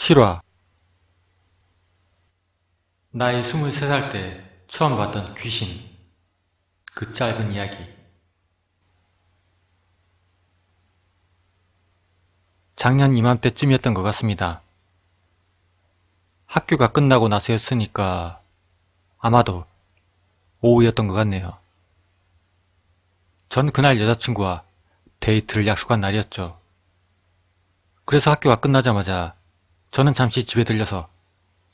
실화. 나이 23살 때 처음 봤던 귀신. 그 짧은 이야기. 작년 이맘때쯤이었던 것 같습니다. 학교가 끝나고 나서였으니까 아마도 오후였던 것 같네요. 전 그날 여자친구와 데이트를 약속한 날이었죠. 그래서 학교가 끝나자마자 저는 잠시 집에 들려서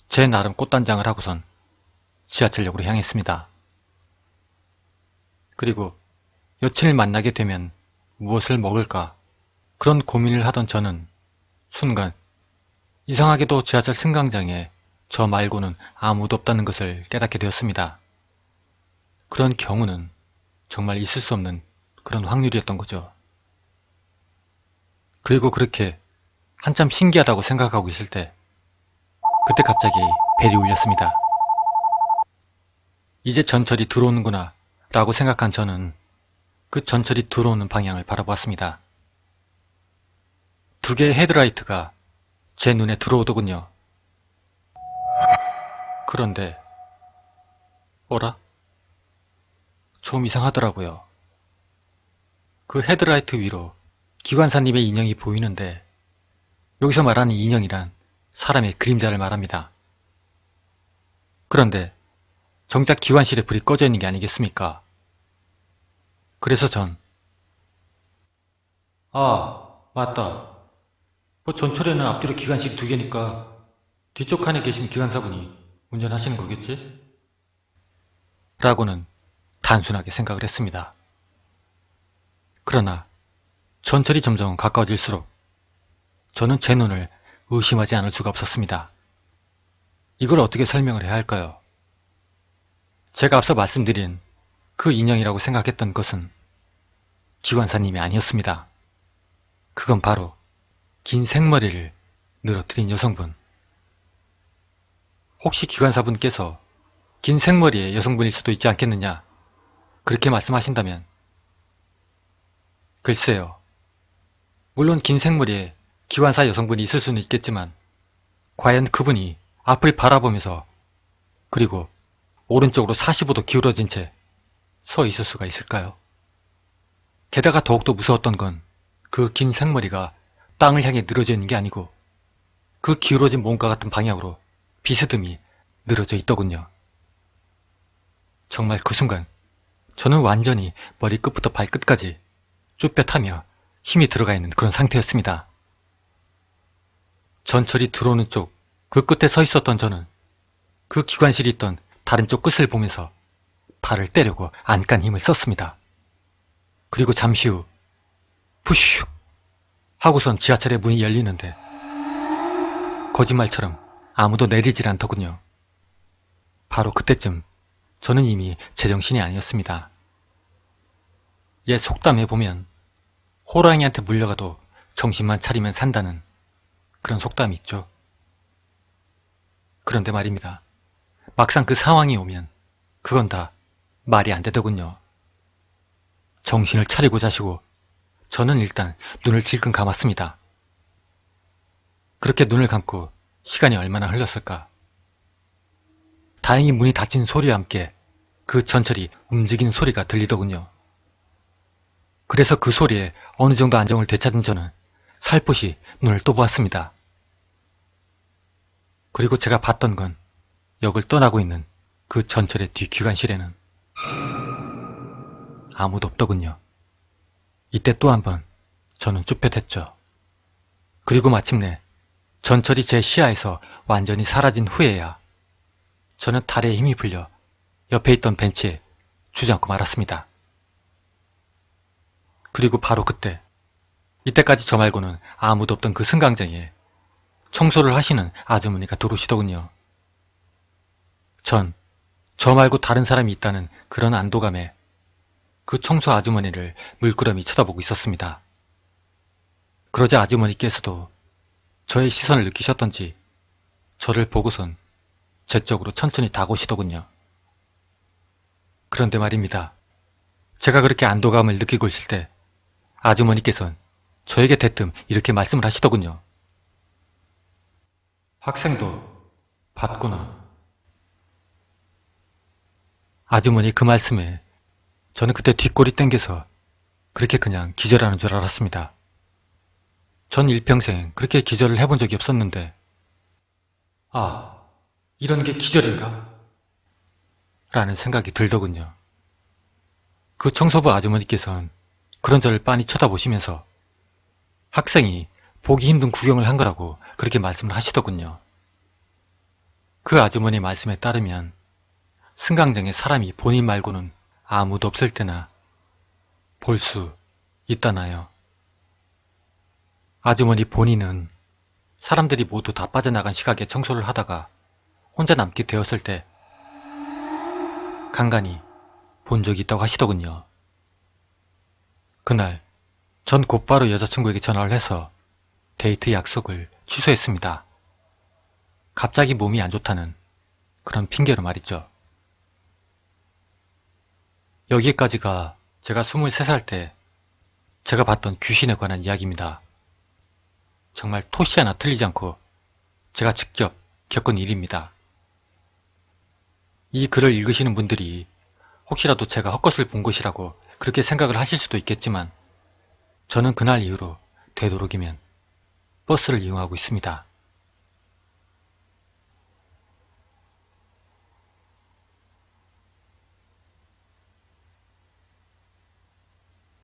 제 나름 꽃단장을 하고선 지하철역으로 향했습니다. 그리고 여친을 만나게 되면 무엇을 먹을까 그런 고민을 하던 저는 순간 이상하게도 지하철 승강장에 저 말고는 아무도 없다는 것을 깨닫게 되었습니다. 그런 경우는 정말 있을 수 없는 그런 확률이었던 거죠. 그리고 그렇게 한참 신기하다고 생각하고 있을 때 그때 갑자기 벨이 울렸습니다. 이제 전철이 들어오는구나 라고 생각한 저는 그 전철이 들어오는 방향을 바라보았습니다. 두 개의 헤드라이트가 제 눈에 들어오더군요. 그런데 어라? 좀 이상하더라고요. 그 헤드라이트 위로 기관사님의 인형이 보이는데 여기서 말하는 인형이란 사람의 그림자를 말합니다. 그런데 정작 기관실에 불이 꺼져 있는 게 아니겠습니까? 그래서 전 맞다. 뭐 전철에는 앞뒤로 기관실이 두 개니까 뒤쪽 칸에 계신 기관사분이 운전하시는 거겠지? 라고는 단순하게 생각을 했습니다. 그러나 전철이 점점 가까워질수록 저는 제 눈을 의심하지 않을 수가 없었습니다. 이걸 어떻게 설명을 해야 할까요? 제가 앞서 말씀드린 그 인형이라고 생각했던 것은 기관사님이 아니었습니다. 그건 바로 긴 생머리를 늘어뜨린 여성분. 혹시 기관사분께서 긴 생머리의 여성분일 수도 있지 않겠느냐? 그렇게 말씀하신다면 글쎄요. 물론 긴 생머리에 기관사 여성분이 있을 수는 있겠지만 과연 그분이 앞을 바라보면서 그리고 오른쪽으로 45도 기울어진 채 서 있을 수가 있을까요? 게다가 더욱더 무서웠던 건 그 긴 생머리가 땅을 향해 늘어져 있는 게 아니고 그 기울어진 몸과 같은 방향으로 비스듬히 늘어져 있더군요. 정말 그 순간 저는 완전히 머리끝부터 발끝까지 쭈뼛하며 힘이 들어가 있는 그런 상태였습니다. 전철이 들어오는 쪽 그 끝에 서 있었던 저는 그 기관실이 있던 다른 쪽 끝을 보면서 발을 떼려고 안간 힘을 썼습니다. 그리고 잠시 후 푸슉 하고선 지하철의 문이 열리는데 거짓말처럼 아무도 내리질 않더군요. 바로 그때쯤 저는 이미 제정신이 아니었습니다. 옛 속담에 보면 호랑이한테 물려가도 정신만 차리면 산다는 그런 속담이 있죠. 그런데 말입니다. 막상 그 상황이 오면 그건 다 말이 안 되더군요. 정신을 차리고 자시고 저는 일단 눈을 질끈 감았습니다. 그렇게 눈을 감고 시간이 얼마나 흘렀을까. 다행히 문이 닫힌 소리와 함께 그 전철이 움직이는 소리가 들리더군요. 그래서 그 소리에 어느 정도 안정을 되찾은 저는 살포시 눈을 또 보았습니다. 그리고 제가 봤던 건 역을 떠나고 있는 그 전철의 뒷기관실에는 아무도 없더군요. 이때 또 한 번 저는 쭈뼛했죠. 그리고 마침내 전철이 제 시야에서 완전히 사라진 후에야 저는 다리에 힘이 풀려 옆에 있던 벤치에 주저앉고 말았습니다. 그리고 바로 그때 이때까지 저 말고는 아무도 없던 그 승강장에 청소를 하시는 아주머니가 들어오시더군요. 전 저 말고 다른 사람이 있다는 그런 안도감에 그 청소 아주머니를 물끄러미 쳐다보고 있었습니다. 그러자 아주머니께서도 저의 시선을 느끼셨던지 저를 보고선 제 쪽으로 천천히 다가오시더군요. 그런데 말입니다. 제가 그렇게 안도감을 느끼고 있을 때 아주머니께서는 저에게 대뜸 이렇게 말씀을 하시더군요. 학생도 봤구나. 아주머니 그 말씀에 저는 그때 뒷골이 땡겨서 그렇게 그냥 기절하는 줄 알았습니다. 전 일평생 그렇게 기절을 해본 적이 없었는데, 아, 이런 게 기절인가? 라는 생각이 들더군요. 그 청소부 아주머니께서는 그런 저를 빤히 쳐다보시면서 학생이 보기 힘든 구경을 한 거라고 그렇게 말씀을 하시더군요. 그 아주머니 말씀에 따르면 승강장에 사람이 본인 말고는 아무도 없을 때나 볼 수 있다나요. 아주머니 본인은 사람들이 모두 다 빠져나간 시각에 청소를 하다가 혼자 남게 되었을 때 간간히 본 적이 있다고 하시더군요. 그날 전 곧바로 여자친구에게 전화를 해서 데이트 약속을 취소했습니다. 갑자기 몸이 안 좋다는 그런 핑계로 말이죠. 여기까지가 제가 23살 때 제가 봤던 귀신에 관한 이야기입니다. 정말 토시 하나 틀리지 않고 제가 직접 겪은 일입니다. 이 글을 읽으시는 분들이 혹시라도 제가 헛것을 본 것이라고 그렇게 생각을 하실 수도 있겠지만 저는 그날 이후로 되도록이면 버스를 이용하고 있습니다.